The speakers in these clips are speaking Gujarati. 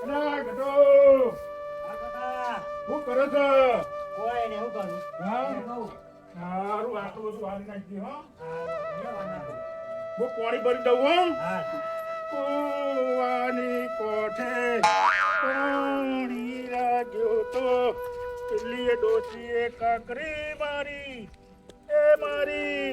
અરે ગટો હા કાકા શું કરો છો? કોઈ ને હું કરું હા? મેં કહું સારું આટલું બધું હારી નાખી હો. હા હું પાણી ભરી દઉં હો. હા કુવાની કોઠે પાણી રાખ્યો તો પેલી ડોશીએ કાકરી મારી એ મારી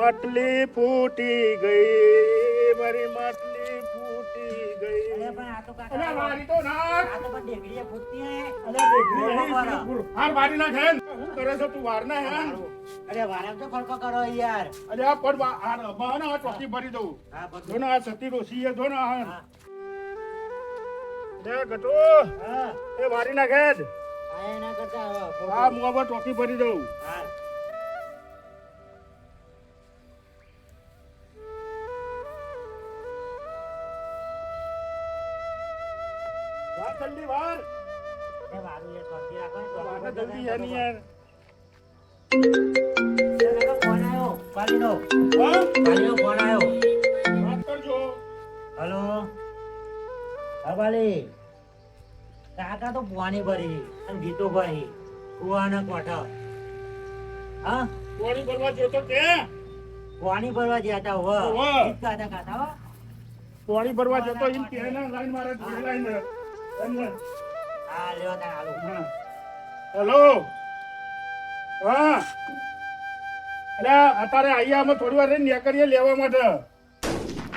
માટલી ફૂટી ગઈ મારી માટલી ફૂટી ગઈ. અરે પણ આ તો કાકા અલ્યા વારી તો નાખ. આ તો પણ ડેગડીએ ફૂટતી હે અલ્યા દેખરી બોલો નહીં, બોલો. પૂરું. હાર વારી નાખ હેન. શું કરે છે તું વાર ના હેન? અરે વારામ તો ફરકો કરો યાર અલ્યા પણ આ રમા ને આ ચોકી ભરી દઉં. હા જો બધું ને આ સતી ડોશી એ જો ને આ હેન. હા અલ્યા ગટુ હા એ વારી નાખ હેન. આ એના કરતા હવે હા હું હવે ચોકી ભરી દઉં. હા વાર જલ્દી વાર. એ વારું એ કરતી રાખો ને તો વાર બધું જલ્દી થાય યાર તો ની યાર. કાકા ફોન આવ્યો પાલીનો હા? પાલીનો ફોન આવ્યો વાત કરજો. હલો હા પાલી કાકા તો પાણી ભરી અને ગીતો ભરી કુવાના કોઠા હા પાણી ભરવા જતો તે પાણી ભરવા ગયા હતા ઓવે. ગીત ગાતા ગાતા હો પાણી ભરવા જતો એમ કે ને લાઈન મારે જોડે લાઈન હા લ્યો તાર હાલો હા. હેલો હા અલ્યા અત્યારે આયા અમે થોડી વાર રહીને નીકળીએ લેવા માટે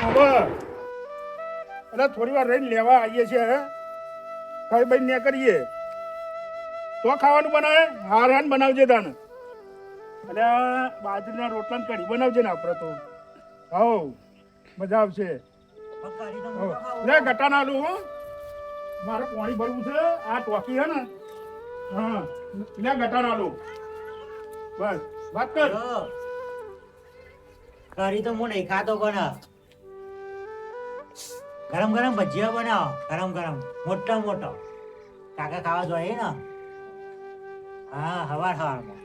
હવે એટલે થોડી વાર રહીને લેવા આવીએ છીએ હે ખાઈ ભાઈ નીકળીએ તો ખાવાનું બનાવે હાર હાન બનાવજે તાને અલ્યા બાજરીના રોટલા ને કઢી બનાવજે ને આપણે તો હવ મજા આવશે પણ કરી તો હવ. મોટો ખાવો. લે ગટા ના આલુ હો મારે પાણી ભરવું છે આ ટોકી હે ને હા લે ગટા ના આલુ બસ વાત કર જો. કરી તો હું નહીં ખાતો કોને ગરમ ગરમ ભજીયા બનાવો ગરમ ગરમ મોટા મોટો કાકા ખાવા જોઈએ ને હા હવાર હવારમાં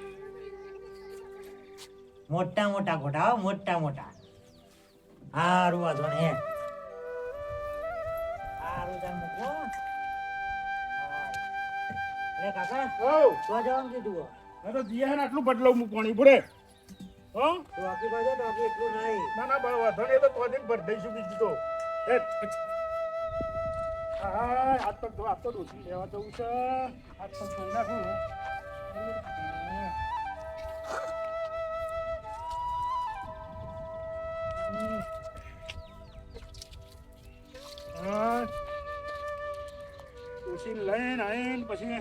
મોટા મોટા ગોટા હો મોટા મોટા હારું વાંધો ને હારું જાન મૂકો અરે કાકા હો તો જવાનું કીધું હો. મેં તો દિયા હે ને આટલું બદલાવ હું પાણી ભરે હો ટોકી બાજુ ટોકી એટલું નહીં ના ના બા વાંધો નહીં એ તો તો ભર દઈશું બીજું તો એ હા આજ તો ડોસી લેવા જવું છે આજ તો જોઈ નાખું હા ડોસી લઈને આવીને પછી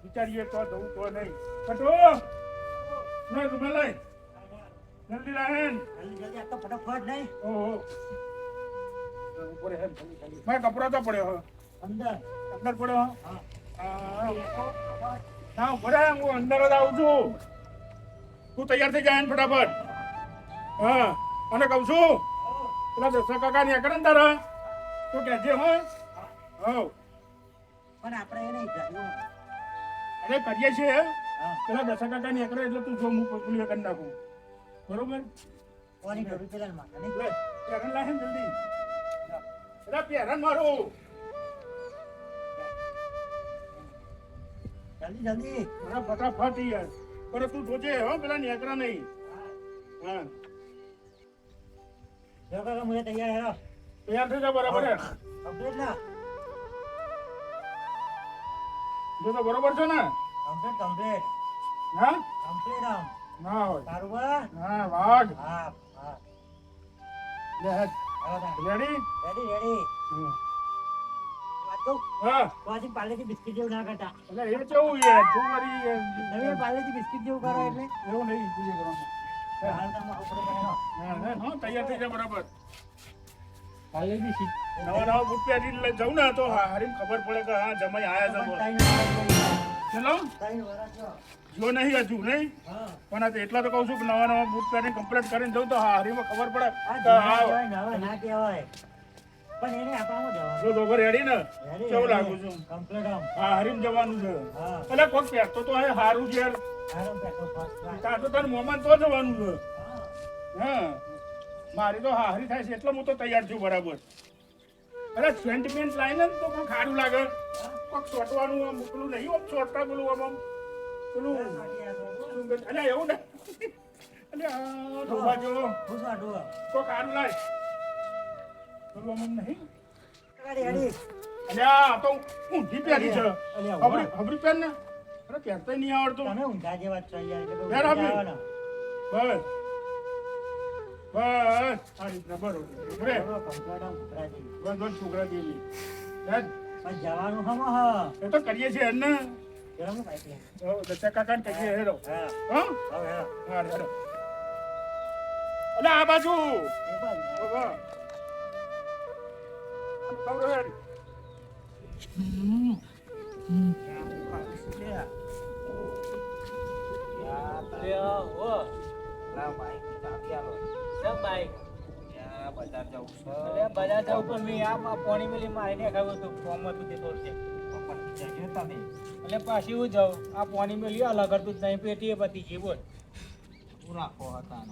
વિચારીએ તો જવું તો નહીં કટો ના તું લઈ જલ્દી લાહેન જલ્દી જલ્દી આ તો ફટાફટ નહીં ઓહો ઉપર હે મેં કપડા તો પડ્યો હો અંદર અંદર પડ્યો હો હા હા ભરે હું અંદર જ આવું છું તું તૈયાર થઈ જાય ને ફટાફટ હા અને કહું છું પેલા દસરા કાકા ને આગળ અંદર તો કહેજે હો હો પણ આપણે એ નહીં કર્યું અરે કરીએ છીએ હા પેલા દસરા કાકા ની આગળ એટલે તું જો હું પકડી કરી નાખું બરોબર કોની કરું પેલા માટે નહીં લે પહેરણ લાહે ને જલ્દી અરે પહેરણ મારું જલ્દી જલ્દી મારા ફટાફટ યાર પણ તું જોજે હો પેલા નેકરા નહીં હા જો કાકા મુझे તૈયાર હેરો તૈયાર થઈ જા બરાબર હે કમ્પ્લીટ ના જો તો બરોબર છે ને કમ્પ્લીટ કમ્પ્લીટ હા કમ્પ્લીટ આમ ના હોય તારું બા હા વાઘ હા હા લે હેડ હેરો તા રેડી રેડી રેડી વાત તો હા પાછી પાલેથી બિસ્કિટ જેવું ના કરતા એટલે એ કેવું યાર તું મારી નવી પાલેથી બિસ્કિટ જેવું કરો એટલે એવું નહીં બીજે કરવાનું હાલ તમે ઉપર બેઠો હા હા તૈયાર થઈ જા બરાબર પાલેથી શીખ નવા નવા બુટ પહેરીને લઈ જાઉં ને તો હારીમ ખબર પડે કે હા જમાઈ આયા છે ચલો જો નહીં હજુ નહીં હા પણ આ તો એટલા તો કહું છું કે નવા નવા બુટ પહેરીને કમ્પ્લીટ કરીને જઉં તો હારીમાં ખબર પડે આ કે હા નવા ના કહેવાય પણ એને આપણામાં જવાનું જો લોકો રેડી ને રેડી કેવું લાગુ છું કમ્પ્લીટ આમ હા હરીમ જવાનું છે હા એટલે કોઈ પહેરતો તો હે હારું છે યાર આરામ પેટ્રોલ ફર્સ્ટ ક્લાસ તાર તો તાર મોમાં તો જવાનું છે હા હા મારી તો હારી થાય છે એટલે હું તો તૈયાર છું બરાબર અરે સેન્ટિમેન્ટ લાઈને તો કોઈ ખાડું લાગે કોક સોટવાનું આમ પેલું નહીં આમ સોટતા પેલું આમ પેલું અરે એવું ને અરે આ ડોબા જો હું સાડું કોક ખાડું લાય પેલું આમ નહીં અરે અરે અરે આ તો ઊંધી પહેરી છે અરે હબરી પહેર ને અરે પહેરતા નહીં આવડતું તમે ઊંઘા જેવા છો યાર એટલે યાર આપી. આવો ને. બસ બસ આ રીતના બરોબર ઉભરે બરોબર, કંટાળા ઉભરા જેવી. બસ બસ છોકરા જેવી હેડ. પણ જવાનું હમ હ એ તો કરીએ છીએ ને ગરમ બાઈક લે. દત્તા કાકાને કહીએ હેડો હા હા હવે હા હા હેડો અલે આ બાજુ એ બાજુ. બાબા આવડો હેડ પાછી હું જાઉં આ પાણી મેં લ્યો અલગ કરતું જ નહીં પેટીએ પતી ગઈ બોલ રાખો હતા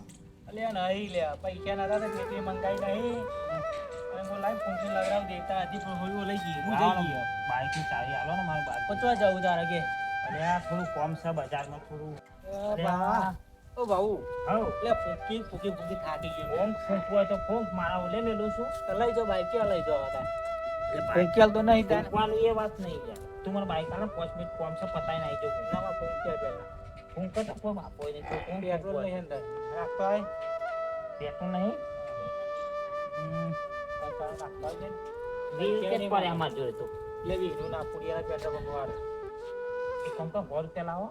અલે નહીં લે પૈસા ના હતા પેટીએ મંગાઈ નહીં અને હું લાઈ ફોન લગાવ દેતા હતી પણ હોયું લઈ ગઈ હું જઈ ગઈ બાઈક ની ચાવી આલો ને મારી બાઈક પચવા જવું તારે કે અરે આ થોડું કોમ છે બજારમાં થોડું ઓ ભાऊ હવ એટલે ફૂકી થાકી ગયો ફોન ફૂંકવું હોય તો ફોન મારા ઓલે લેલું છું તો લઈ જાઓ બાઈક ક્યાં લઈ જાઓ હતા એટલે ફૂંકેલ તો નહીં તારે ફૂંકવાનું એ વાત નહીં યાર તું મને બાઈક આલે 5 મિનિટ કોમ છે પતાઈ નાઈ જો નામાં ફૂંકેલ પહેલા ફૂંક તો કોઈ બાપો નહીં તો ફોન પેટ્રોલ નહીં અંદર રાખતો હોય પેટ્રોલ નહીં નાખતો હોય ને વીલ કે પડે અમાર જોડે તો એટલે વીરું ના પુડિયાના પેટ્રોલ પંપ એ કમ તો 100 રૂપિયા લાવો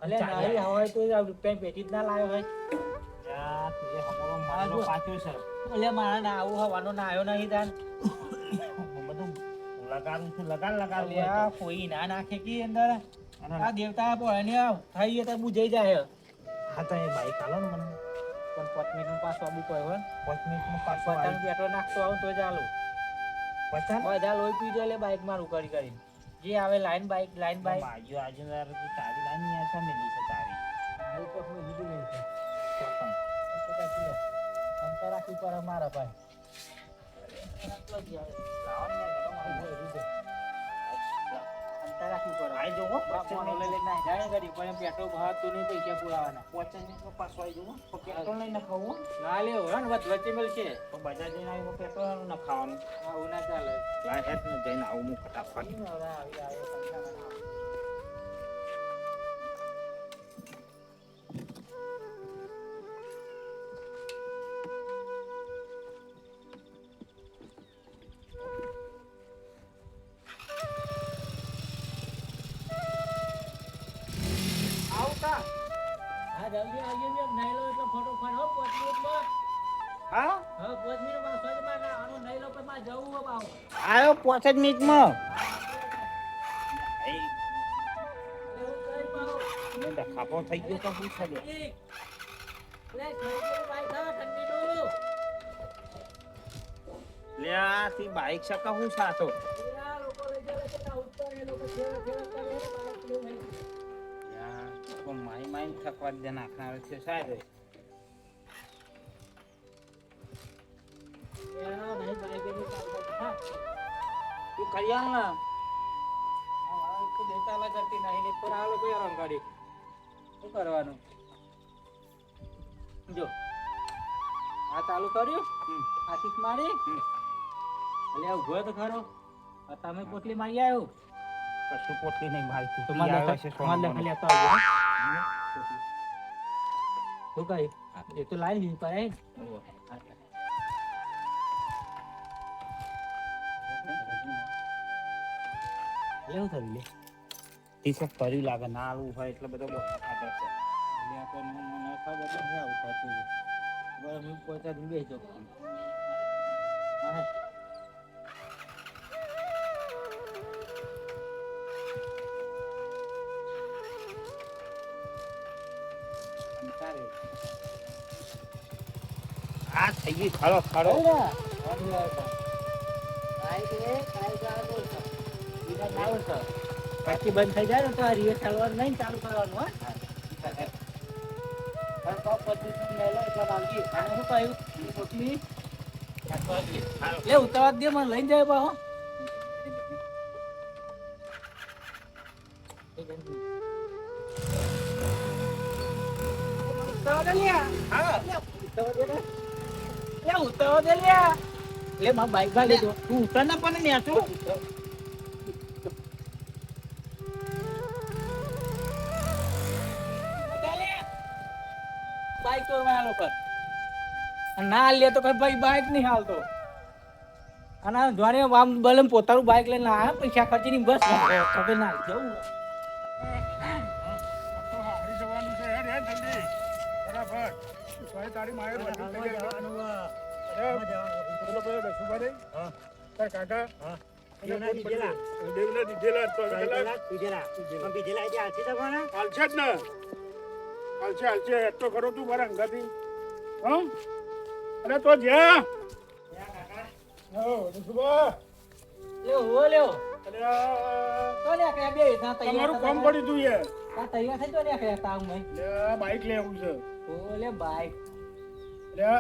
અલે નહીં હોય તો આ રૂપિયા પેટી જ ના લાવ્યો હોય યાર તુજે હમરો મારો પાછો છે અલે મારા ના આવું હવાનો ના આવ્યો નહીં તાન બધું લગાડું છું લગાડ અલે આ કોઈ ના નાખે કે અંદર આ દેવતા પોણે થઈ તો બુજાઈ જાય હા તો એ બાઈક આલો ને મને પણ 5 મિનિટ પાછો આબુ કોઈ હોય 5 મિનિટમાં પાછો પચાસ પેટ્રોલ નાખતો આવું તો ચાલુ પચાસ બધા લોહી પી જાય બાઈક મારું કરી કરી જે આવે લાઈન બાઈક બાજુ આજુ યાર તું ચાવી લાની યાર સામે નહીં છે ચાવી આવી તો હું લીધું નહીં છે અંતર રાખી પર મારા ભાઈ અંતર રાખી પર આઈ જવો બાપવાનો લઈ લઈ ના જાય ગાડી પણ પેટ્રોલ ભાવતું નહીં પૈસા પુરાવાના 5 મિનિટમાં પાછો આવી જવો તો પેટ્રોલ નહીં નખાવું ના લેવો હે ને વચ્ચે મળશે તો બજાર જઈને આવી પેટ્રોલ નખાવાનું આવું ના ચાલે લાય હેડ ને જઈને આવું હું ફટાફટ આવી આવે આવતા હા જલ્દી આવજો ને નહીં લો એટલે ફટોફટ હો 5 મિનિટમાં હા હા 5 મિનિટમાં સજમાં ના આનો નહીં લો પણ માં જવું હો બાવ આયો 5 જ મિનિટમાં એવું કઈ બાવ મને ખાપો થઈ ગયો તો પૂછે દે લે ઠંડી બાઈ થા ઠંડી નું લે આ થી બાઈક સકા હું સાતો યાર લોકો લઈ જાય કે ના ઉત્તર એ લોકો ખેવા ખેવા કરે બાઈક લે નહીં યાર તો માઈ થકવા દે નાખનાર છે સાહેબ યાર નહીં બાઈક ની ચાલતો હા તું કરી આલ ને આ તો દેતાલા કરતી નહીં ને પર આ લોકો યાર ગાડી શું કરવાનું જો આ ચાલુ કર્યું આશીષ મારી અલે ઉભો તો ખરો આ તમે પોટલી મારી આવ્યો કશું પોટલી નહીં મારી તું તો ઈ આવે છે મારે સોનું લખી લેતા આવજો શું કહી એ તો લાઈ લીધી પર એવું થયું લે ટીશર્ટ કર્યું લાગે ના આવું હોય એટલે બધો બહુ ખાતર છે લે તો મને ખબર નથી આવું થતું બરાબર હું પોતા દઉં બેસજો હા આ થઈ ગઈ ખરો ખરો પછી બંધ થઈ જાય ને તો આ રિયલ ચાલવાનું નહીં ચાલુ કરવાનું હા પણ તો પછી લઈ લો એટલે માંગી અને શું કહ્યું પોટલી લે ઉતાવળ દે મને લઈને જાય બા હો ઉતાવળ દે લ્યા હા લે ઉતાવળ દે લ્યા લે માર બાઈક માં લેજો તું ઉતાર ના પણ ને આટલું બાઈક તો વાળો પર ના લે તો કઈ ભાઈ બાઈક નહીં હાલતો અને દ્વારે આમ બલમ પોતાનું બાઈક લઈને આયા પૈસા ખર્ચીની બસ હવે ના જવું તો હારી જવાનું છે હેડ હેડ જલ્દી બરાબર ભાઈ તારી માએ બધું તૈયાર જવાનું અરે જવાનું પેલો પેલો દસુભાઈ હા તાર કાકા હા એને દીધેલા દેવને દીધેલા તો દીધેલા દીધેલા એટલે આથી તો કોને હાલશે જ ને હાલશે હેડ તો ખરો તું મારા અંગાથી હા અરે તો જ્યાં હો દસુભા લેવો અરે તો ને કે બે ના તૈયાર તમારું કામ પડી તું યાર તા તૈયાર થઈ તો ને કે તાવ મે લે બાઈક લેવું છે ઓલે બાઈક લે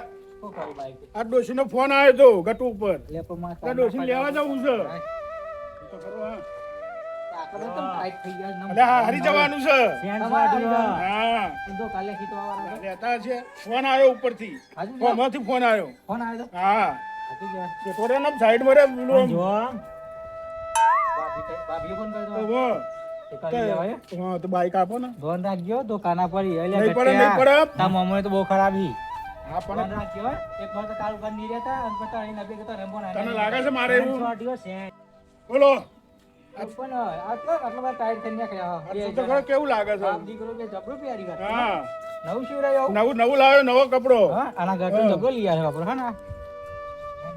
કો કરું બાઈક આ ડોશીનો ફોન આવ્યો તો ગટુ ઉપર લે પણ માં આ ડોશી લેવા જવું છે તો ખરો હા આકડો તો ટાઈટ થઈ ગયા અરે હા હારી જવાનું છે સેન્ડ વાડ્યો હા તો કાલે ખીતો આવવાના લેતા છે ફોન આવ્યો ઉપરથી હાજુ ફોનમાંથી ફોન આવ્યો ફોન આવ્યો હા હાજુ ગયા કે થોડે ને સાઈડ માં રે પેલું આમ. જો ભાભી ફોન કરી તો દો વો. એ કરી લેવાય હા તો બાઈક આપો ને ધોન રાખજો તો કાના પર એટલે નહીં પડે તા મમ્મી તો બહુ ખરાબી હા ધોન પણ રાખજો હો. એક વાર તો કાળું કાન નહીં રહેતા અને પછી અહીં નબે કરતા રમવો ના તને લાગે છે મારે સેન્ડ એવું વાડ્યો સેન્ડ બોલો પણ આટલો બાર ટાઈટ થઈ નાખ્યા આ તો ખરો કેવું લાગે છે બાપ દીકરો કે જબરું પ્યારી વાત હા નવું શિવરાય આવું નવું લાવ્યો નવો કપડો હા આના ઘરનો જબરો લઈ આવ્યો આપણો હા ને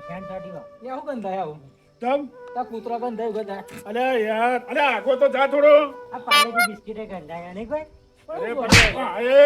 સેન્ડ વાડ્યો એ શું ગંધાય આવું તમ તા કૂતરો ગંધાય ગંધાય અરે યાર અરે આગો તો જા થોડો આ પાલેથી બિસ્કિટે ગંધાયા નહીં કોઈ અરે પણ હા, એ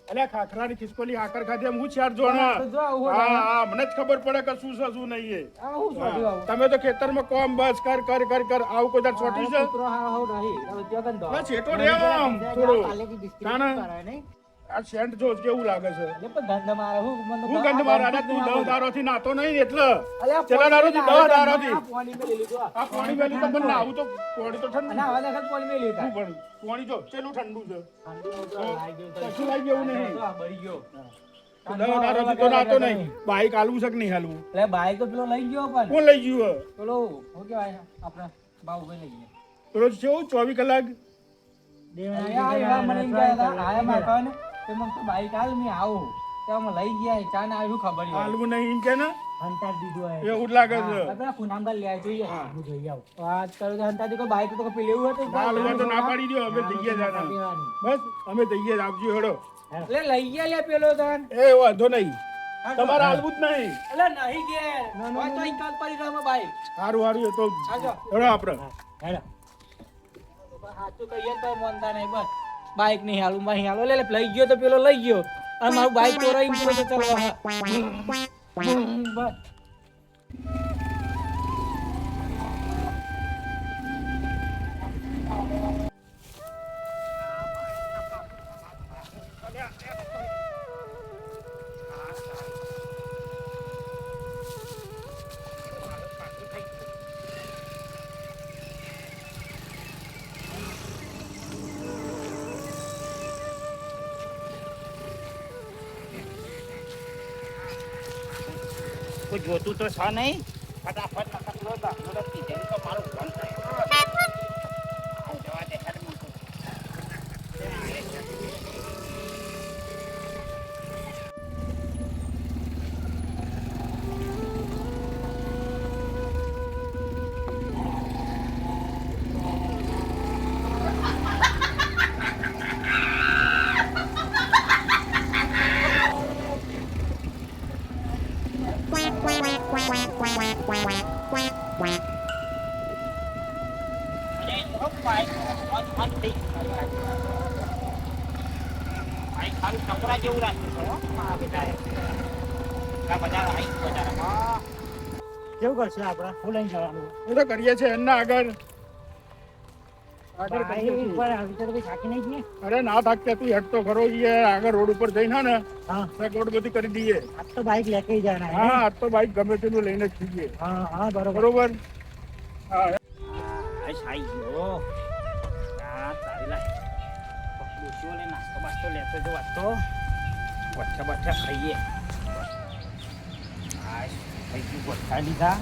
અરે ખાખરાની ખિસકોલી આકર ખાધી એમ હું ચાર જોણા જો આવું હા હા મને જ ખબર પડે કે શું છે શું નહીં એ આવું છોડ્યું આવું તમે તો ખેતરમાં કોમ બસ કર આવું કોઈ દાડ છોટી છે કૂતરો હા હો રહી હવે ત્યાં ગંધો બસ છેટો રે આમ થોડો પાલેથી બિસ્કિટ તાણે. કરાય નહીં આ સેન્ટ જો કેવું લાગે છે એટલે પણ ગંધ મારે હું મને હું ગંધ મારા અરે તું 10 દારોથી નાતો નહીં એટલે અલ્યા ચલા દારોથી 10 દારોથી આ પાણી મેં લઈ લીધું આ. આ પાણી વેલી તો મને આવું તો પાણી તો ઠંડુ અને આવા દાખલ પાણી મેં લીધા શું પણ પાણી જો ચેલું ઠંડુ છે ઠંડુ તો લાગી ગયું તો. કશું લાગી એવું નહીં તો આ બળી ગયો 10 દારોથી તો નાતો નહીં બાઈક હાલવું છે કે નહીં હાલવું એટલે બાઈક તો પેલો લઈ ગયો પણ કોણ લઈ ગયું હે? પેલો શું કહેવાય આપણા બાબુભાઈ લઈ ગયા પેલો કેવું 24 કલાક આયા મને એમ કહેતા હતા, આયા માં કહો ને કે મને તો બાઈક હાલ મેં આવું ત્યાં અમે લઈ ગયા ચા ને આવ્યું ખબર નહીં હાલવું નહીં એમ કે ને હંતાર દીધું હોય એવું જ લાગે છે આપણે કુનામદાર લે જોઈએ હું જોઈ આવું વાત કરો તો હંતાથી કોઈ બાઈક તો કોઈ લેવું હતું હાલવા તો ના પાડી દો અમે જઈએ જાના દેવાની. બસ અમે જઈએ આપજો હેડો એટલે લઈ ગયા લે પેલો તાન એ વાંધો નહીં તમારે હાલવું જ નહીં એટલે નહીં ઘેર હોય તો ઇન્કાર પડી રહ્યો બાઈક સારું એ તો આજો હેડો આપણે હેડો સાચું કહીએ તો મનતા નહીં બસ બાઈક નહીં હાલું નહીં હાલો લે લઈ ગયો તો પેલો લઈ ગયો અને મારું બાઈક ચોરાઈ ગયું તો ચલો હા બસ કોઈ જોતું તો છે નહીં ફટાફટ નકર લો ઝડપથી જેમ તો મારું ફોન જવા દે હેડ મૂકો છોકરા જેવું રાખ્યું છે હો, મારા બેટાએ. આ બજાર આવી બજારમાં કેવું કરશે આપણે હું લઈને જવાનું એ તો કરીએ છે એના આગળ આગળ કરીએ બાઈક છીએ. પર આવી તો કઈ થાકી નહીં છીએ? અરે ના થાકતે તું હેડ તો ખરો યાર, આગળ રોડ ઉપર જઈને ને હા રોડ બધી કરી દઈએ. આજ તો બાઈક લેકે જ જવાના હા હે? આજ તો બાઈક ગમે તેનું લઈને જ છીએ. હા હા બરોબર. બરોબર. હા આઈશ આઈ ગયો. આ તારી લાય. ડોશીઓ લે નાસ્તો બાસ્તો લેતો જો વાત તો. વચ્ચા બચ્ચા ખાઈએ. આઈશ થઈ ગયું ગોઠા લીધા.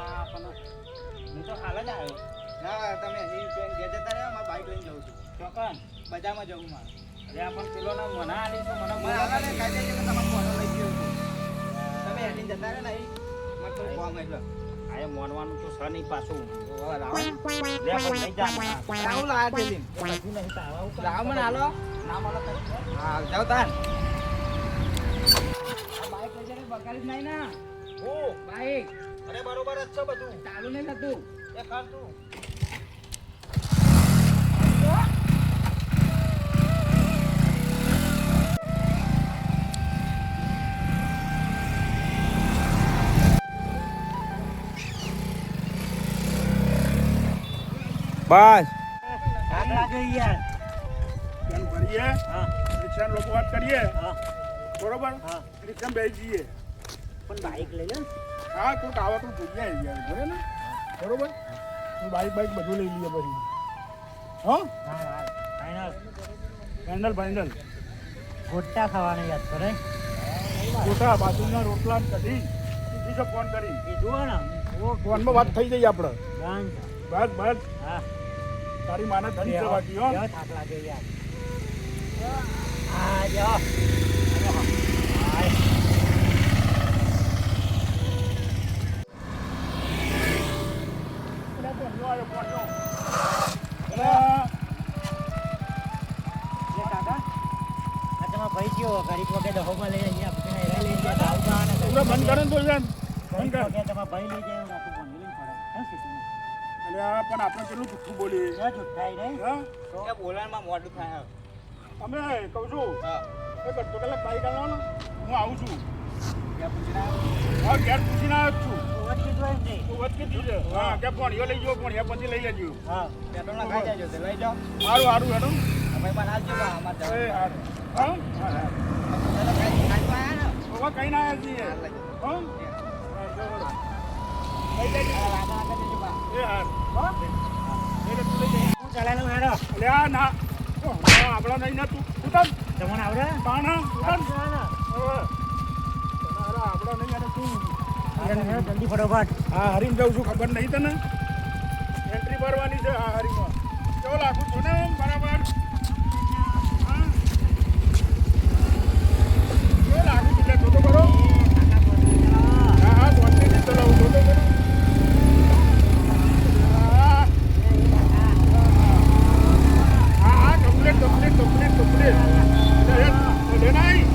હું તો હાલ જ આવ્યો. ચોકન બજારમાં જવું મારે અરે આ પણ પેલો ના મના આલી તો મને મને આલા ને કાજે કે તમારો ફોન લઈ ગયો છું. તમે હેડીને જતા રહે ને અહીં મને થોડું કામ એટલે આ મોનવાનું તો સર નહીં પાછું રાવ લે પણ લઈ જા લાયા તેલીન રાવ મને હાલો ના મને હા જાવ તાન આ બાઈક લઈ જાય બગાડી જ નહીં ના ઓ બાઈક અરે બરોબર જ છે બધું ચાલુ નહીં થતું એ કર તું બસ થાક લાગે યાર. ધ્યાન ભરીએ, હા રિક્ષાના લોકો વાત કરીએ, હા બરોબર. હા. રિક્ષામાં બેસી જઈએ. પણ બાઈક લઈ લે ને. હા કોઈક આવે તો જોઈએ યાર, બરોબર ને? બરોબર. હું બાઈક બધું લઈ લઈએ પછી. હા હા હા ફાઈનલ. Final final. ગોટા ખાવાના યાદ કરે. ગોટા બાજુના રોટલા ને કઢી બીજી છે ફોન કરી. એ જુઓ ને. ફોનમાં વાત થઈ જઈએ આપણે. ગાન. બસ બસ હા તારી માને ધન છે બાકી હો. કેવો થાક લાગે યાર. હા જો. ભાઈ કયો ગરીબ વગર દહોમાં લઈ અહીંયા આપણે હેરા લઈ જાય આવતા અને બંધ કરે ને તો યાર ગરીબ બંધ કર. વગર તમારા ભાઈ લઈ જાય રાતો બોલી લઈને ફરે હે સીધું એટલે આ પણ આપણે કેટલું જુઠ્ઠું બોલીએ. ક્યાં જુઠ્ઠાઈ નહીં હા એ બોલાણમાં મોડું થાય અમે કહું છું હા એક અડધો કલાક બાઈક આવો ને હું આવું છું. ત્યાં પૂછીને હા ઘેર પૂછીને આવ્યો જ છું. વાત કીધું એમ નહીં તું વચ્ચે દીધે હા કે પોણીઓ લઈ ગયો પોણીયા પછી લઈ લેજો. હા પેટ્રોલ ના ખાઈ જાય લઈ જાઓ સારું સારું હેડો. હવે પણ આવજો અમારે એ સારું. હા હા હવે કઈ ના આવ્યા છીએ. હા લઈ લેજો. એ સારું. હા એટલે તું લઈ જઈએ. હું ચલાનું હેડો એટલે આ ના આપણા નહીં ના તું ઉતર તમને આવડે પાણા ઉતર ચલાનો આપણા નહીં અને તું જલ્દી ફટોફટ હા હરીમ જાઉં છું ખબર નહીં તને એન્ટ્રી ભરવાની છે હા હરીમાં કેવો લાગુ છું ને એમ બરાબર હા કેવો લાગુ છું એટલે જોતો કરો હા હા કોન્ટિન્યુ ચલાવું જોતો કરો હા હા હા કમ્પ્લીટ કમ્પ્લીટ કમ્પ્લીટ કમ્પ્લીટ એટલે નહીં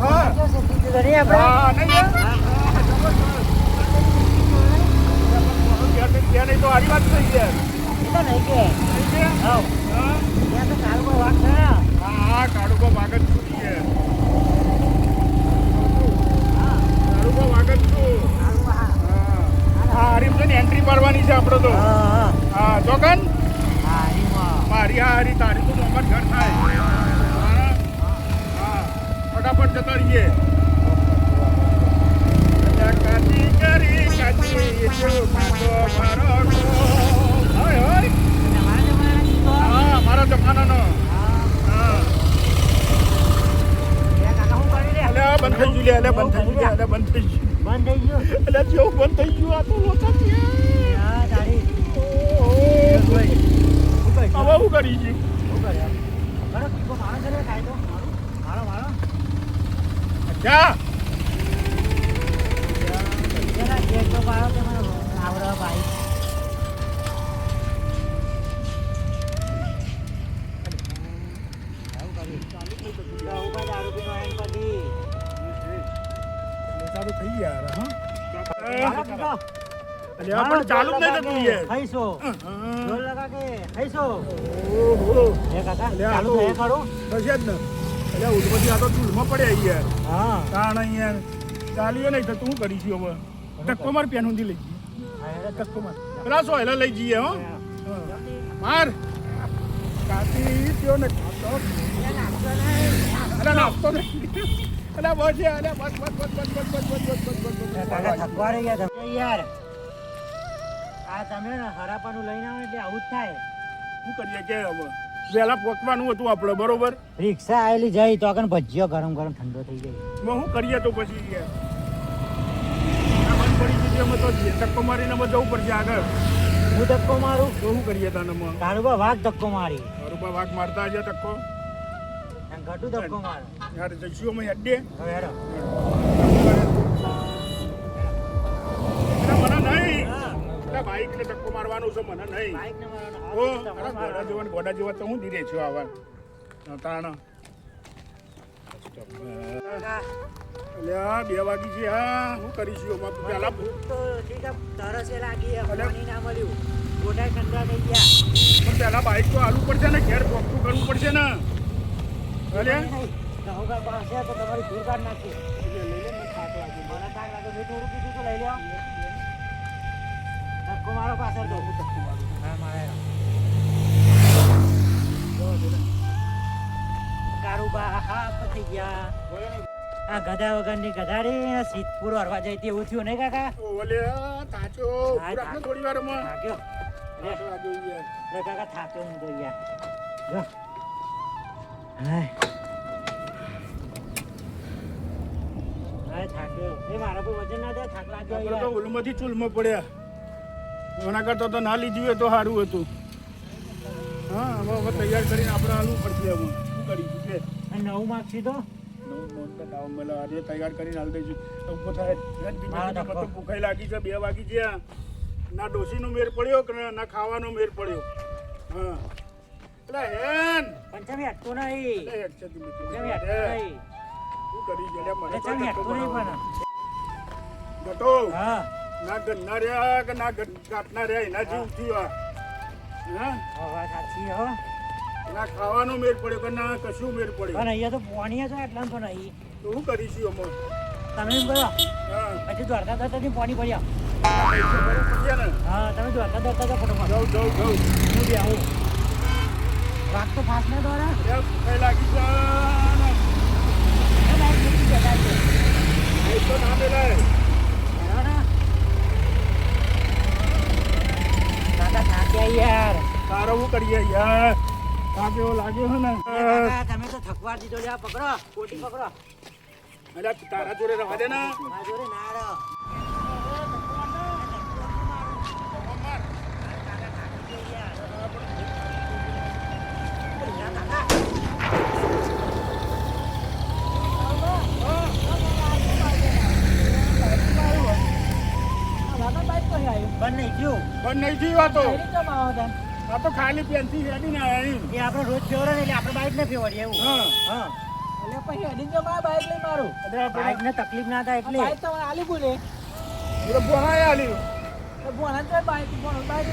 હા નહીં તો હારી વાત થઈ ગયા નહીં કે હા ત્યાં તો કાળું વાઘ છે હા કાળુકો વાગત છું છે કાળુકો વાગત છું હા હરીમ છે ને એન્ટ્રી મારવાની છે આપણે તો હા ચોકન મારી હા હરી તારી તો મોહમ્મદ ઘર થાય હા ફટાફટ જતા રહીએ કાચી કરી કાચી મારો હોય હોય હા મારા જમાનાનો હા કાકા હું કરી રે અલે બંધ થઈ ગયું લે અલે બંધ થઈ ગયું અલે બંધ થઈ ગયું બંધ થઈ ગયો એટલે જેવું બંધ થઈ ગયું આ તો લોચા છે હા તારી ઓહો. શું કહી હવે શું કરી છે શું કર્યા બરો કીકો મારો કરે ખાય તો મારો મારો જા પેલા ગેટ તો મારો તે મને આવડે ભાઈ દારૂ પીનો એમ પછી લોચા તો થઈ ગયા યાર, હા મારો કીકો એટલે આ પણ ચાલુ જ નહીં થતું યાર. ખાઈશો હા. ઢોલ લગા કે ખાઈશો ઓહો. એ કાકા એટલે આ ચાલુ તો થયા ખરું થશે જ ને એટલે ઉલમાંથી આ તો ચૂલમાં પડ્યા યાર હા તાણ યાર ચાલીએ નહીં તો તું કરીશું હવે ધક્કો માર પેન ઊંધી લઈ જઈએ ધક્કો માર પેલા સો હેલા લઈ જઈએ હો માર કાતી ત્યો ને ખાતો અરે નાસ્તો ને અરે બસ યાર અરે બસ કાકા થકવા રહી ગયા તમે યાર આ તમે ને હરાપાનું લઈને આવો એટલે આવું જ થાય શું કરીએ કે હવે વહેલા પહોંચવાનું હતું આપણે બરોબર રિક્ષા આવેલી જઈ તો આગળ ભજીયો ગરમ ગરમ ઠંડો થઈ ગઈ હવે શું કરીએ તો પછી યાર આ બંધ પડી ગઈ અમે તો ધક્કો મારીને અમે જવું પડશે આગળ હું ધક્કો મારું તો શું કરીએ તને માં તારું બા વાઘ ધક્કો મારી રૂપા વાઘ મારતા છે ધક્કો અને ઘટું ધક્કો મારો યાર જઈશું અમે હેડે હવે હેડો મને નહીં હા એટલે બાઈક ને ધક્કો મારવાનું છે મને નહીં બાઈક ને મારવાનો ઓ હાથ તમારો ઘોડા જેવા ને ઘોડા જેવા તો હું ધીરે છું આવા તાણ કાકા, એટલે આ 2 વાગી છે હા શું કરીશું અમે પહેલા ભૂખ તો ઠીક છે, તરસે લાગી અલે. પાણી ના મળ્યું ગોટા ઠંડા થઈ ગયા પણ પહેલા બાઈક તો હાલવું પડશે ને ઘેર પહોંચતું કરવું પડશે ને ભલે ઘઉં પાસે તો તમારી ધૂળ કાઢ નાખી લઈ લે મને થાક લાગ્યો. મને થાક લાગે મેં થોડું કીધું તો લઈ લ્યો ધક્કો મારો પાછળ તો હા મારે કારુબા હા પતી ગયા આ ગધા વગરની ગધાડી સિદ્ધપુર હરવા જઈ એવું થયું નહીં કાકા ઓ ઓલે તાચો હા, રાખને થોડી વારમાં થાક્યો લે થાક લાગ્યો યાર. લે કાકા થાક્યો હું તો યાર જો હાય હાય થાક્યો એ મારા પર વજન ના દે થાક લાગ્યો આપણે તો યાર ઉલમાંથી ચૂલમાં પડ્યા એના કરતા તો ના લીધું હોય તો સારું હતું હા હવે તૈયાર કરીને આપણે હાલવું પડશે હવે શું કરીશું કે અને નવું માગશી તો આજે તૈયાર કરીને હાલ દઈશું ઉભો થાય મારા તો ધક્કો. ભૂખાઈ લાગી છે 2 વાગી ગયા ના ડોસીનો મેર પડ્યો કે ના ખાવાનો મેર પડ્યો હા એટલે હેન પંચમી હટતું નહીં એટલે હેડ છે ધીમે ધીમે. પંચમી હટતું નહીં શું કરી ગયા મને તો પંચમી ધક્કો હટતું નહીં મારવાનો. પણ ગટો હા ના ગન્ના રહ્યા કે ના ગાંઠના રહ્યા એના જેવું થયું આ હા વાત સાચી હો ના ખાવાનો મેર પડ્યો કે ના કશું મેર પડ્યો પણ અહીંયા તો પાણી છે એટલા તો નહીં તો શું કરીશું અમે તમે એમ કરો હા હજી દ્વારકા દત્તાથી પાણી પડ્યા પૈસા ભરવું પડશે ને હા તમે દ્વારકા દત્તા તો ફોટો પાડો જાઉં હું બી આવું વાઘ તો ફાસ ના દ્વારા ભૂખાઈ લાગી છે એ તો ના મેલાય દાદા થાક્યા યાર તારો શું કરીએ યાર કાંક એવો લાગ્યો છે ને કાકા, તમે તો થકવા દીધો લ્યા પકડો કોટી પકડો અલ્યા તારા જોડે રવા દે ને મારા જોડે ના રહો બંધ નહીં થયું બંધ નહીં થયું આ તો આ તો ખાલી પેનથી હેડી ને આયા એ આપણે રોજ ફેવરે એટલે આપણે બાઈક ને ફેવરીએ એવું હા હા અરે બાઈક ને તકલીફ ના થાય એટલે પેલો ભણાય આલ્યું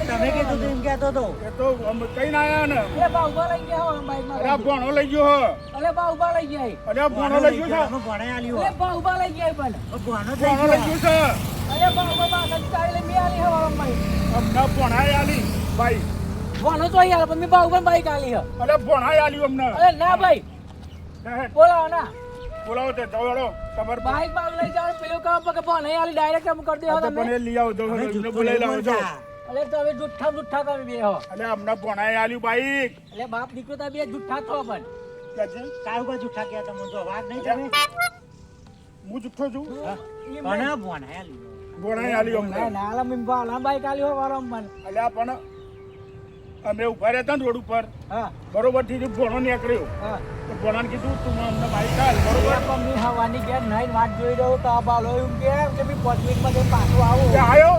તમે કીધું તું એમ કહેતો હતો એ તો કઈ ના આયા ને અરે આ ભણો લઈ ગયો હો અરે આ ભણો લઈ ગયો છે અમે ભણાઈ આલ્યું હો. ભણો થઈ ભણો લઈ ગયો ગયો છે અમને ભણાય આલી ભાઈ ભણો તો યાર પણ મેં બાઉ બાઈક આલી હે અરે ભણાય આલ્યું અમને અરે ના ભાઈ બોલાવો ના બોલાવો તે દોડો તમારે બાઈક બાગ લઈ જાવ પેલું કામ પકે ભણે આલી ડાયરેક્ટ એમ કરી દેવો તો તમે પણ એ લઈ આવો તો અમે એમને જૂઠું બોલાવી નહીં લાવો જો બોલતા. અરે તો હવે જુઠ્ઠા જુઠ્ઠા તમે બે હો અરે અમને ભણાય આલ્યું બાઈક એટલે બાપ દીકરો તો બે જુઠ્ઠા થો પણ કે છે? કારું કા જુઠ્ઠા કહ્યા તમે તો વાત નહીં તમે હું જુઠ્ઠો છું પણ ભોણાયા લીધો. ભોણાઈ આલી અમને નાલા મેં બાલા બાઈક આલ્યો વારમ મને અલ્યા પણ અમે ઉભા રહેતા ને રોડ ઉપર હા બરોબર થી ભોણો નીકળ્યો હા તો ભોણાને કીધું તું અમને બાઈક હાલ બરોબર મમ્મી હવાની ઘેર નહીં વાત જોઈ રહ્યો તો આ બાલો એમ કે મેં 5 મિનિટમાં જઈને પાછો આવું કે આયો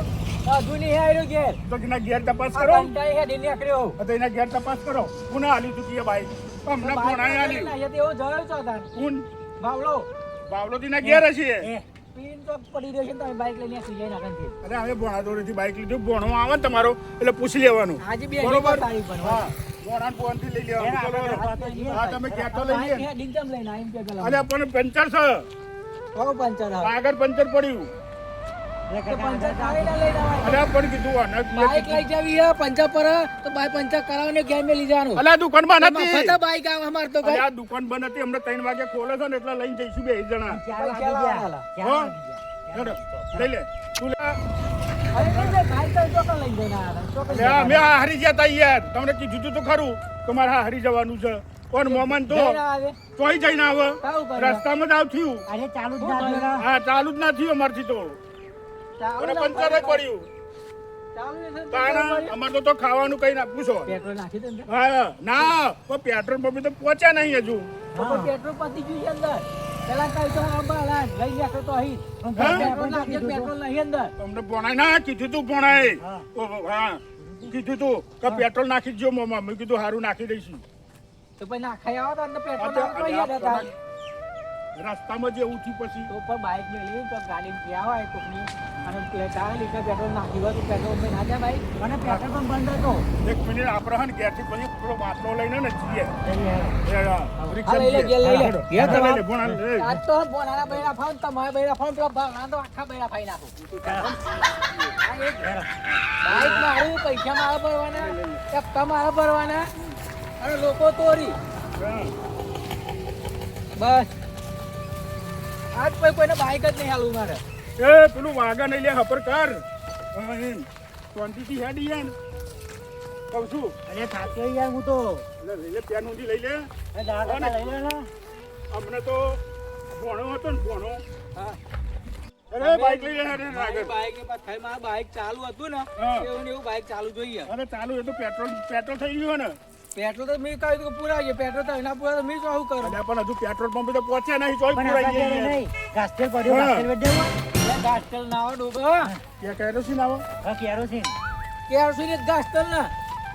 હજુ નહીં આવ્યો ઘેર તો એના ઘેર તપાસ આ કરો ઘંટાએ હેડી નીકળ્યો તો એના ઘેર તપાસ કરો કોને આલી તું કે બાઈક અમને ભોણાઈ આલી એવો જયો છો તાર કોણ બાવલો બાવલો ના ઘેર હશે એ પીન તો પડી રહ્યો છે ને તમે બાઈક લઈને નીકળી જાય નાખન અરે હવે ભોણા દોરેથી બાઈક લીધું ભોણો આવે ને તમારો એટલે પૂછી લેવાનું આજે બે બરોબર તારીખ પર હા ભોણા ફોનથી લઈ લેવાનું ચલો હા તમે ક્યાં તો લઈ લે હેડીને કેમ લઈને આવીને કે પેલા અલ્યા પણ પંચર છે બહુ પંચર આવે આગળ પંચર પડ્યું તો પંચર કાઢીને લઈને આવાય અલ્યા પણ કીધું બાઈક લઈ જાવી હે પંચર પર તો બાઈક પંચર કરાવને ઘેર મે લઈ જવાનું અલ્યા દુકાન બંધ હતી મફત બાઈક આવે અમાર તો ભાઈ અલ્યા દુકાન બંધ હતી હમણાં 3 વાગે ખોલે છે ને એટલે લઈને જઈશું બે જણા ચાર વાગી ગયા. ચાર હો? વાગી ગયા. હેડો, લઈ લે તું લે. અરે તે બાઈક તો ચોકન લઈ જઈને આવ્યા ચોકન અલ્યા, અમે આ હારી ગયા તા યાર તમને કીધું તું તો ખરું તમારે આ હારી જવાનું છે કોણ મોમન તો જઈને આવે તોય જઈને આવે કાવું કરે રસ્તામાં જ આવ થયું અરે ચાલુ જ ના થયું ને. હા ચાલુ જ ના થયું અમારથી તો ચાલુ અને ના પંચર જ પડ્યું ચાલુ ને તાણા અમારે તો ખાવાનું કઈ ના પૂછો પેટ્રોલ નાખી દે ને હા ના પણ પેટ્રોલ પંપ તો પહોંચ્યા નહીં હજુ તો પણ પેટ્રોલ પતી ગયું છે અંદર પેલા કઈ તો બાલા લઈ ગયા તો અહીં હા? પેટ્રોલ નાખી પેટ્રોલ નહીં અંદર તમને ભણાય ના કીધું તું ભણાય હા. હા કીધું તું કે પેટ્રોલ નાખી દો મોમાં મેં કીધું સારું નાખી દઈશું તો પછી નાખાઈ આવો તો અંદર પેટ્રોલ આ તો- નાખતો યાદ હતા રસ્તામાં જે એવું થયું પછી તો પણ બાઈક મેળવી તો ગાડી ગયા હોય કોકની અને તારે લીટર પેટ્રોલ નાખી હોય તો પેટ્રોલ મેં ના જાય ભાઈ મને પેટ્રોલ પંપ બંધ હતો. એક મિનિટ આપણે હે ને ઘેરથી પછી પેલો બાટલો લઈને ને જઈએ જઈએ હવે. એ હા, રિક્ષા લઈ લે, ઘેર લઈ લે. હેડો. ઘેર હા, લઈ લે, તમારે. ભણા, લઈ લે. આજ તો બોનાના બૈરા ફાઉન તમારે બૈરા ફાઉન પેલા ભાવના તો આખા બૈરા ફાઈ નાખો આ એક બાઈક મારું પૈસા મારા ભરવાના હપ્તા મારા ભરવાના અને લોકો તોરી હા. બસ આજ પછી કોઈને બાઈક જ નહીં હાલવું મારે એ પેલું વાગા નહીં લે હપર કર હા, એમ શાંતિથી હેડી યાર કહું છું અરે થાક્યો યાર હું તો. એટલે લઈ લે પેન ઊંધી લઈ લે એ દવા કાકા લઈ લે ને. અમને તો ભણો હતો ને ભણો હા અરે બાઈક લઈ લે હેડે ને આગળ બાઈક ની પાસે ખાલી મારા બાઈક ચાલુ હતું ને હા. એવું ને એવું બાઈક ચાલુ જોઈએ અરે ચાલુ એ તો પેટ્રોલ પેટ્રોલ થઈ ગયું ને પેટ્રોલ તો મેં કહ્યું કે પુરાઈએ પેટ્રોલ તો એના પૂરા તો મેં શું કરું અલ્યા પણ હજુ પેટ્રોલ પંપ તો પહોંચ્યા નહીં ચોય પણ પુરાઈ આપણા ઘરે ગઈ નહીં. ઘાસતેલ પડ્યો, હા. ઘાસતેલ વેચી દેવું? ગાસ્ટલ ના હોય ડોબો કે કેરોસીન આવો હા, કેરોસીન. કેરોસીન જ ગાસ્ટલ ના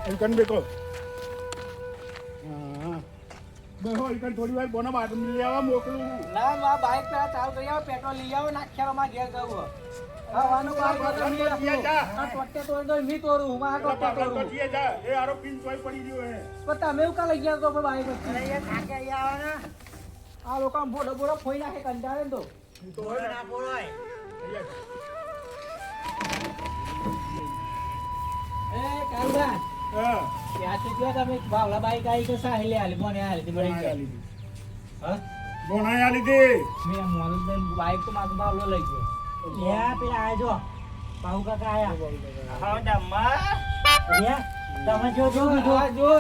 એમ કન બેકો હા બેહો ઈ કન થોડી વાર બોના બાદ લઈ આવા મોકલું ના મારા બાઈક પેલા ચાલુ કરી આવો પેટ્રોલ લઈ આવો નાખ્યા માં ઘેર જવું હવાનું બાઈક તો મેં જીયા જા. આ ટોટે તોડ દો મી તોડું હું મારા પેલા ટોટે પાગલ તો તોડું જીએ જા એ આરો પિન ચોય પડી ગયો હે પણ તમે એવું કા લઈ ગયા તો પણ બાઈક અરે વચ્ચે? યાર થાકે અહીંયા આવો ને. આ લોકો આમ બોડો બોડો ફોઈ નાખે કંટાળે ને તો તો બોલો ના બોલોય. એ કાલરા હા ત્યાંથી ગયો તમે ભાવલા બાઈક આવી કે સાહી લે આલી મને આલી તી બળી બોણાઈ ગયા આલી હા બોણાઈ આલી દે મેં મોલ દે બાઈક તો મારું ભાવલો લઈ ગયો લ્યા, પેલા આયા જો. પાહુ કાકા આયા. હા ડમ્મા લ્યા, તમે જો જો આ કીધું. જો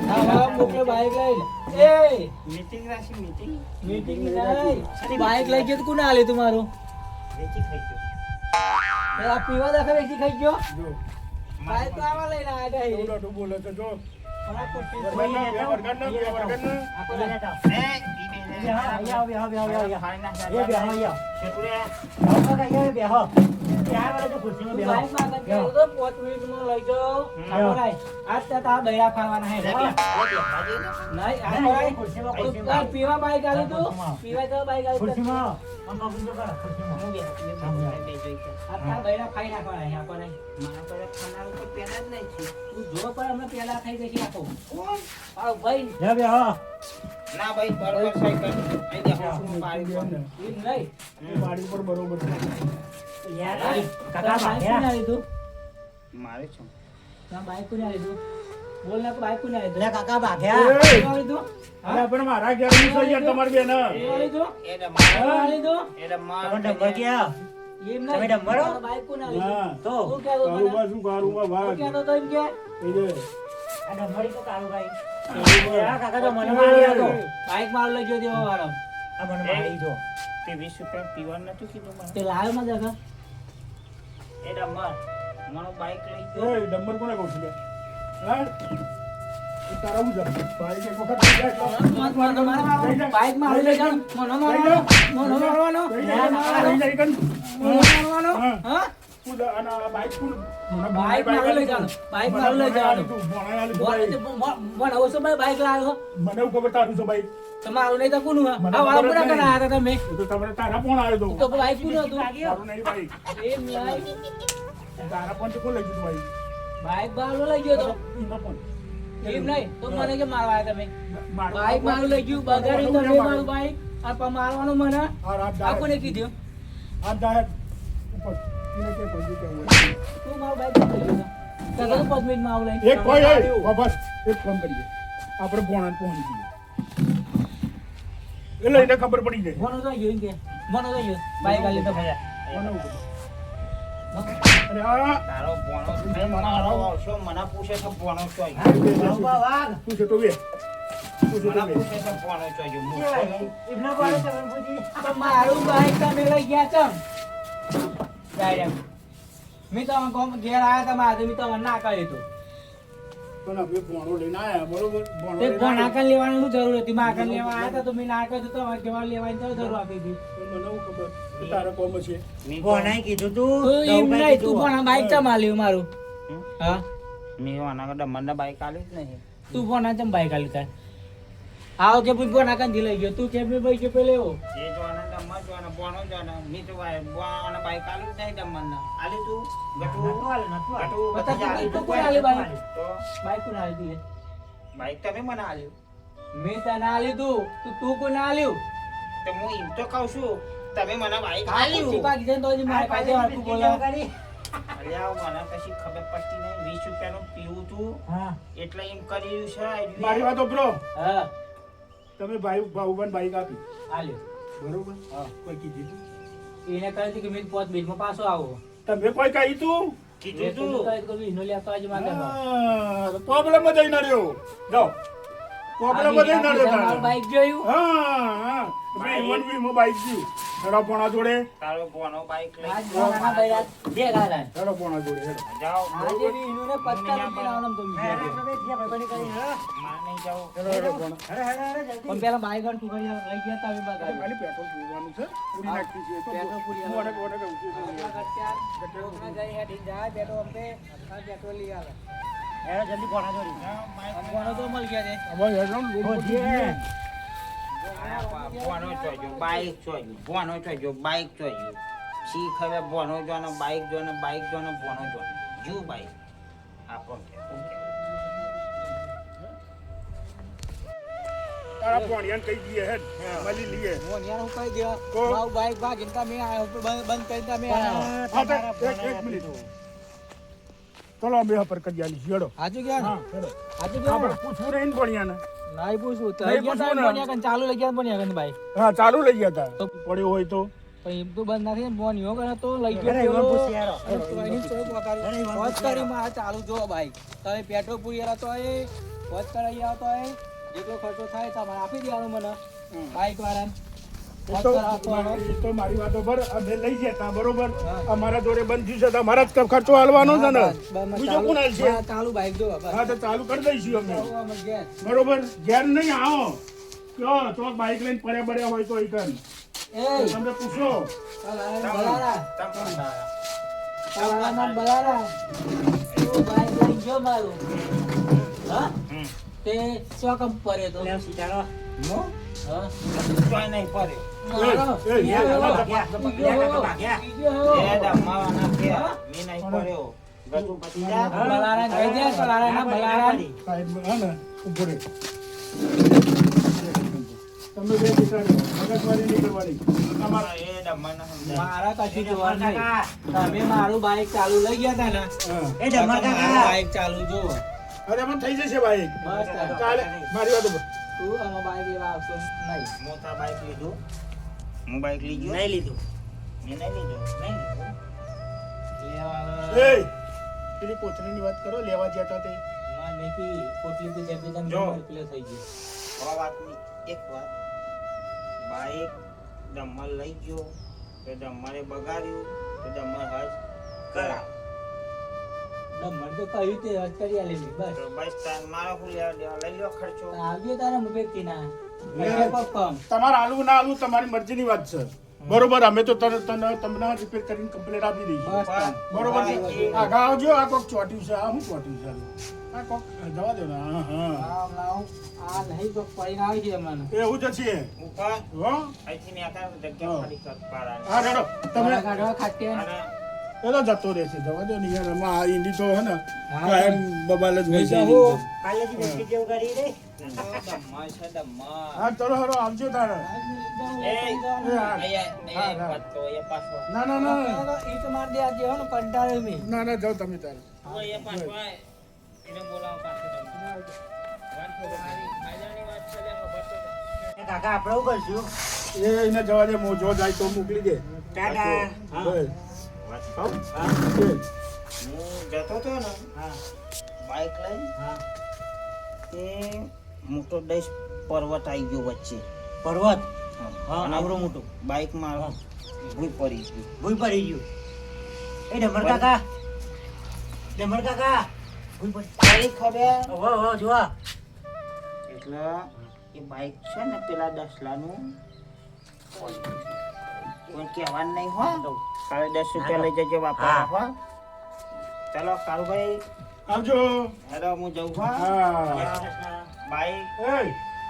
હા મોકલે બાઈક લઈ એ મીટિંગ રાશી મીટિંગ મીટિંગ નહીં બાઈક લઈ ગયો તો કોને આલી તમારું વેચી ખાઈ ગયો પેલા પીવા દાખલ વેચી ખાઈ ગયો જો બાઈક તો આવા લઈને આવ્યા એવું હતા લાડુ બોલે છે જો મારા પોતે વર્ગન બે વર્ગન બે વર્ગન આપણે લેતા આવો. એ બેહો, અહીંયા આવો, બેહો, બેહો, બેહો, અહીંયા. ફાડી નાખ એ બેહો, અહીંયા. છેટુરે પાહુ કાકા, અહીંયા બેહો. ત્યાં વળે તો ખુરશીમાં બેહો. બાઈક માં બેહો. તો 5 મિનિટમાં લઈ જાઓ સાંભળાય આજ તો તારા બૈરા ખાવાના હે નહીં આ નહીં, ભાઈ ખુરશીમાં. પીવા બાઈક આલી તું ખુરશીમાં. પીવા તો બાઈક આલી તું ખુરશીમાં. આમ બાબુ જો કરો, ખુરશીમાં. આ તારા બૈરા ખાઈ નાખવાના હે આપણને તું જો પણ અમે પેલા ખાઈ જશે આખો આવ ભાઈ જા બેહો. ના ભાઈ બરોબર સાયકલ અહીં દેખો શું પાડી દો. એમ નહીં પાડી પર બરોબર છે યાર, કાકા તારા બાઈક કોને ભાગ્યા. આલી તું મારે છું તારા બાઈક કોને આલી તું બોલ ને બાઈક કોને આલી તું લે કાકા ભાગ્યા. એ, કોને આલી તું અરે પણ મારા ઘેરની છે યાર તમારી બેન કોને આલી તું એ ડમ્મા કોને આલી તું એ ડમ્મા તમે ડબ્બર ગયા. એમ તમે નહીં ડમ્બરો? તારા બાઈક કોને આલી તું હા તો તું કહેતો મને કારુબા શું કારુબા તું ભાગ કહેતો તો એમ કે એ જે આ ડબ્બરી તો કાળુભાઈ. આ કાકા તો મને મારી હતો. બાઈક માર લઈ ગયો દેવો વાળો આ મને મારી જો. તે 20 રૂપિયા પીવાનું નતું કીધું મને તે લાવ્યો માં જગા એ ડમર મારો બાઈક લઈ ગયો ઓય ડમ્બર કોને કહું છું લે? હા તું તારા હું જા ભાઈ એક વખત લઈ જાય તો બાઈક માં લઈ જાણ મનો મારવાનો લઈ જાય કન હા કુદ આના બાઈક કુદ બાઈક માં લઈ જાણ બાઈક માં લઈ જાણ મને ઓછો બાઈક લાવ્યો મને ખબર તારું છે બાઈક તમારું નહીં તો કોનું આ વાળા પૂરા કરા હતા તમે તો તમને તારા ફોન આવ્યો તો બાઈક કોનું હતું તારું નહીં બાઈક એમ નહીં તારા ફોન તો કોણ લઈ ગયું બાઈક બાઈક બાળો લઈ ગયો તો એનો ફોન એમ નહીં તો મને કે મારવા આવ્યા તમે મારો બાઈક મારું લઈ ગયું બગાડી તો નહીં મારું બાઈક આ મારવાનું મને આ રાત આ કોને કીધું આ દાયક ઉપર એને કે પંજી કે હોય તું મારું બાઈક લઈ ગયો તો 5 મિનિટમાં આવું લઈ એક કોઈ બસ એક કામ કરીએ આપણે ભોણાને પહોંચી જઈએ એટલે એને ખબર પડી જાય મોનો તો ગયો કે મોનો તો ગયો બાઈક આલી તો ભયા મને એવું કીધું. અને આ તારો બોનો મારો આવશો મને પૂછે તો બોનો ચોઈ વાઘ તું છે તો બે તું છે તો મને બે પૂછે તો બોનો ચોઈ એમનો બોલો તમે પૂછી તો મારું બાઈક તમે લઈ ગયા છો ડાયરેક્ટ મેં તો ગામ ઘેર આયા તા મારે મેં તો ના કર્યું હતું પણ આપણે ભોણો લઈને આયા બરોબર ભોણો તે લઈને ફોન આયા. આકન લેવાની શું જરૂર હતી માં આકન લેવા આયા તા તો મેં ના કર્યું તો મારે કેવા લેવાની તો જરૂર હતી હતી પણ મને એવું ખબર કે તારા કોમ છે કોનાય કીધું તું તો એમ નહીં તું પણ બાઈક ચમ આલ્યું મારું હા મેં આના કરતા મને બાઈક આલી જ નહીં તું ફોન આ ચમ બાઈક આલ્યું તાર આવો કે પૂછ ફોન આકન થી લઈ ગયો તું કેમ ભાઈ કે પેલે એવો એ જોવાના ડમમાં જોવાના બોનો જોવાના મી તો બોનો બાઈક આલી જ નહીં ડમમાં આલી તું ગટુ નતું હાલે, નતું હાલે. ગટુ બતા બધી આલી તું તું કોણ આલી બાઈક તો બાઈક કોણ આલી તી બાઈક તમે મને આલ્યું મેં તને આલ્યું તું કોને આલ્યું તો હું એમ તો કહું છું તમે મને બાઈક આલ્યું આલ્યું ચીપા કીધે તો હજી મારે કાજે હરખું બોલાવ અલ્યા મને કશી ખબર પડતી નહીં 20 રૂપિયાનું પીવું તું હા એટલે એમ કર્યું છે મારી વાત ઓપરો હા તમે ભાઈ ભાઉબંધ બાઈક આપી આલ્યું બરોબર હા કોઈ કીધું તું? એને કહ્યું હતું કે મેં 5 મિનિટમાં પાછો આવો તમે કોઈ કહી તું કીધું તું પ્રોબ્લેમ જ નહીં નડ્યો જાઓ પ્રોબ્લેમ જ નહીં નડ્યો તારે. બાઈક જોયું હા હા તમે ઈવન વીમો બાઈક જી હેડો પોણા જોડે તારો બોનો બાઈક લઈ આજ મોનાના બૈરા બે ગાલા હેડો પોણા જોડે હેડો જાઓ આજે બી ઇનુને 50 રૂપિયા લાવવાનું તમે માર નહીં જાઓ હેડો હેડો પોણા પણ પેલા બાઈક વાળું તું લઈ ગયા તા વિભાગ ખાલી પેટ્રોલ પૂરવાનું છે પૂરી નાખી છે તો પેટ્રોલ પૂરી હું અને કોને કહું છું પેટ્રોલ લઈ આવે એનો જલ્દી કોના જોડી કોનો તો મળી ગયા છે હવે હેડો બોનો ચોજો બાઈક ચોજો બોનો ચોજો બાઈક ચોજો શી ખબર બોનો જોનો બાઈક જોનો બોનો જોનો જુ બાઈક આપો તારા પોણિયાને કહી દઈએ હેડ મળી લઈએ હું યાર હું કહી દે તો? મારું બાઈક ભાગીને તમે આયો બંધ કરીને તમે આયો હા તો એક મિનિટ ચલો અમે પર કરી આલી હેડો આજુ ગયા હા ને હેડો આજુ આપણે ગયા પૂછવું રહીને પોણિયાને નહીં પૂછું તો નહીં લઈ ગયા પૂછવું તા ને. બન્યા કન ચાલુ લઈ ગયા બન્યા કન બાઈક હા ચાલુ લઈ ગયા તા તો? પડ્યો હોય તો પણ એમ તો બંધ નથી ને બોન યો કરે તો લઈ અરે, ગયો એમાં પૂછી યાર. એની ચોક વગાડી વોચ કરી માં ચાલુ જો બાઈક તમે પેટ્રોલ પૂરી આલા તો એ વોચ કરાઈ આવો તો એ જેટલો ખર્ચો થાય તમારે આપી દેવાનો મને બાઈક વાળાને એ વોચ તો કરાવવાનો એ તો મારી વાતો પર અમે લઈ જતા બરોબર હા. અમારા જોડે બંધ થયું છે તો અમારા જ ખર્ચો હાલવાનો છે ને બીજો કોણ હાલશે ચાલુ બાઈક જો બસ હા તો ચાલુ કરી દઈશું અમે આવો ગેસ બરોબર ઘેર નહીં આવો કયો ચોક બાઈક લઈને પડ્યા હોય તો એ કર એ તમે પૂછો બલારા બલારા તું બાઈક લઈ ગયો મારું હા તે શું કમ પડે તો લેવ સીતારો મો હા ચોય નહીં પડે મારો એ, ભાગ્યા. એ ડમવાના કે મી નહીં પડ્યો ગટુ પતી જા બલારા કહી દે બલારા ના બલારા સાહેબ હા ને ઉભો રે તમે બે દીકરા મગજમારી નહીં કરવાની તમારા એ ડમવાના સમજાય મારા કશું જોવા નહીં તમે મારું બાઈક ચાલુ લઈ ગયા તા ને હા એ જમા મારું કાકા બાઈક ચાલુ જો અરે મને થઈ જશે ભાઈ બસ કાલે મારી વાત ઉપર તું આમાં બાઈક એવા આવશો નહીં મોટા બાઈક લીધું હું બાઈક લઈ ગયો નહીં લીધું મેં નહીં લીધું નહીં લીધું. એ પેલી પોતરીની વાત કરો લેવા જતા તે જો. આ વાતની એક વાત બાઈક ડમર લઈ ગયો તો ડમરે બગાડ્યું તો ડમર હજ કરાવ ડમર તો કહ્યું તે હજ કરી આલેલી બસ તો બસ તાર મારો હું લેવા દેવા લઈ લો ખર્ચો આવજો તારા મુબેકથી ના લે. પૈસા કોક કમ તમારે આલુ ના આલુ તમારી મરજીની વાત છે બરોબર અમે તો તમને રિપેર કરીને કમ્પ્લીટ આપી દઈશું બસ તાન. બરોબર છે આગળ આવજો આ કોક ચોટ્યું છે આ શું ચોટ્યું છે આ કોક જવા દો ને હા હા લાવ લાવ આ નહીં તો પડીને આવી છે મને એવું જ છે ઉપર હો અહીંથી ને આકાર જગ્યા ખાલી કર પારાની હા રેડો તમે કાઢવા ખાટે અને એનો જતો રહેશે જવા દો ને યાર આમાં આ ઈંડી તો હે ને હા. કાયમ બબાલ જ હોય છે પૈસા ઈંડી તો. હો. કાલેથી બિસ્કિટ જેવું કરી રે ડમર છે ડમર હા ચલો હરો આવજો તારે એ હા. અહીંયા પત્તો એ પાછો ના ના ના ઈ તો માર દે આજે હો ને કંટાળ્યો મેં ના ના જાઓ તમે તારે એ પાછો આય એને બોલાવો પાછો ડમર વાત તો મારી ફાયદાની વાત છે લે ખબર તો એ કાકા આપણે શું કરશું એ એને જવા દે મોજો જાય તો મોકલી દે ટાટા બસ. વાત હા. હા બસ. હું જતો તો ને હા બાઇક લઈને હા તે મોટો દેશ પર્વત આવી ગયો વચ્ચે પર્વત હા. હા અને આવડું મોટું બાઇકમાં હા. ભૂઈ પડી ગયું ભૂઈ પડી ગયું એ ડમર કાકા ભૂઈ પડી તારી ખબર ઓહો ઓહો જોવા એટલે એ બાઇક છે ને પેલા દસલાનું કોઈ કહેવાનું નહીં હો કાલે 10 રૂપિયા લઈ જજો બાપા હા. હો ચાલો કાળુભાઈ આવજો હેડો હું જઉં હો હા બાઇક એ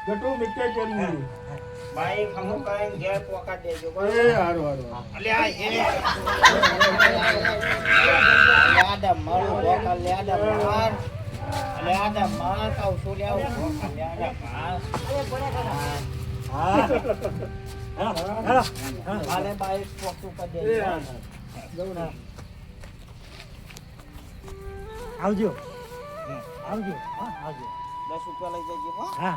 ગટુ મીઠાઈ કેરી બાઇક હમું કરીને ઘેર પોકા દેજો એ બરાબર હારું હારું અલ્યા એ લ્યાડા મારું પોકા લ્યાડા માર લ્યાડા માર કાઉ છું લ્યાવું લ્યાડા માર હા હેલો હેલો હાલે બાઇક પોકું કરી એ દેજો હારું. જાઉં ને. આવજો આવજો હા આવજો 10 રૂપિયા લઈ જજો હો હા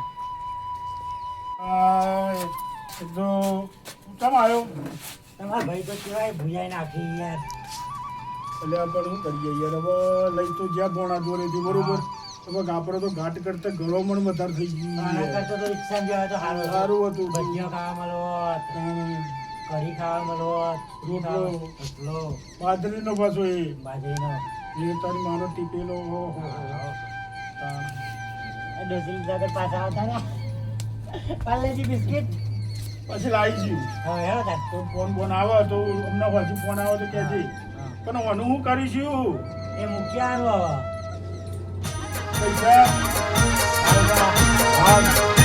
આ એ તો કેમ આવ્યો તમારા ભાઈ તો કેવાય ભૂજાઈ નાખી યાર એટલે આ પણ શું કરીએ યાર હવે લઈ તો જ્યાં ભોણા જોડેથી બરોબર હવે આપણે તો ઘાટ કરતા ગળોમણ વધારે થઈ આના ગયું કરતા તો રિક્ષા જેવા તો સારું સારું હતું. ભજીયા ખાવા મળોત કઢી ખાવા મળોત રોટલો. રોટલો બાજરીનો પાછો એ બાજરીનો તારી માનો ટીપેલો ઓહો. ડોસી લીધા પાછા આવતા ને પાર્લેજી બિસ્કિટ પછી લાવી ગયું હવે હેલો તાર તો ફોન બોન આવે તો હમણાં પાછી ફોન આવે તો કહેજે પણ આનું શું કરીશું એ મૂક્યા આનું હવે પૈસા હા